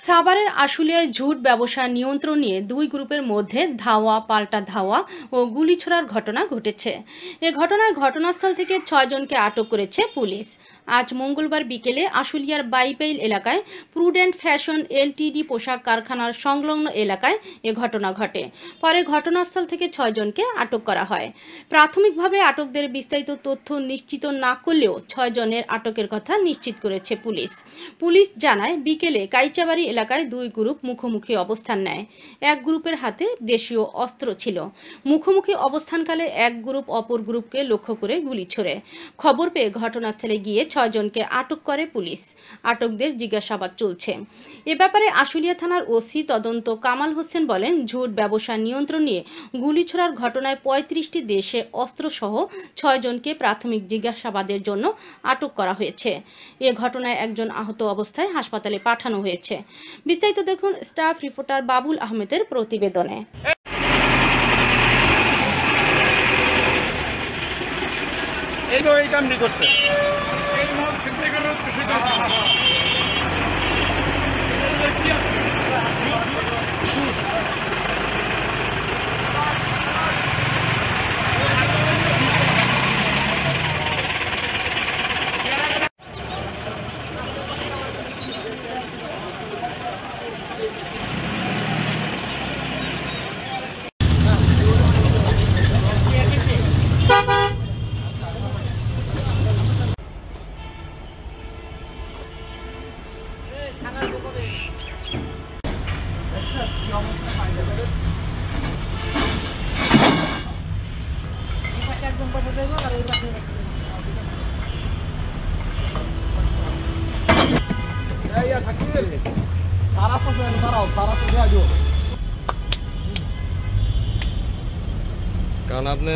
সাভারের আশুলিয়ায় ঝুট ব্যবসা নিয়ন্ত্রণ নিয়ে দুই গ্রুপের মধ্যে ধাওয়া পাল্টা ধাওয়া ও গুলি ছোড়ার ঘটনা ঘটেছে। এ ঘটনায় ঘটনাস্থল থেকে ৬ জনকে আটক করেছে পুলিশ। আজ মঙ্গলবার বিকেলে আশুলিয়ার বাইপাইল এলাকায় প্রুডেন্ট ফ্যাশন এলটিডি পোশাক কারখানার সংলগ্ন এলাকায় এ ঘটনা ঘটে। পরে ঘটনাস্থল থেকে ৬ জনকে আটক করা হয়। প্রাথমিকভাবে আটকদের বিস্তারিত তথ্য নিশ্চিত না করলেও ৬ জনের আটকের কথা নিশ্চিত করেছে পুলিশ। পুলিশ জানায়, বিকেলে কাইচাবাড়ি এলাকায় দুই গ্রুপ মুখোমুখি অবস্থান নেয়। এক গ্রুপের হাতে দেশীয় অস্ত্র ছিল। মুখোমুখি অবস্থানকালে এক গ্রুপ অপর গ্রুপকে লক্ষ্য করে গুলি ছোড়ে। খবর পেয়ে ঘটনাস্থলে গিয়ে ৬ জনকে আটক করে পুলিশ। আটকদের জিজ্ঞাসাবাদ চলছে। এ ব্যাপারে আশুলিয়া থানার ওসি তদন্ত কামাল হোসেন বলেন, ঝুট ব্যবসা নিয়ন্ত্রণ নিয়ে গুলি ছোড়ার ঘটনায় ৩৫টি দেশে অস্ত্রসহ ৬ জনকে প্রাথমিক জিজ্ঞাসাবাদের জন্য আটক করা হয়েছে। এ ঘটনায় একজন আহত অবস্থায় হাসপাতালে পাঠানো হয়েছে। বিস্তারিত দেখুন স্টাফ রিপোর্টার বাবুল আহমেদের প্রতিবেদনে। কারণ আপনি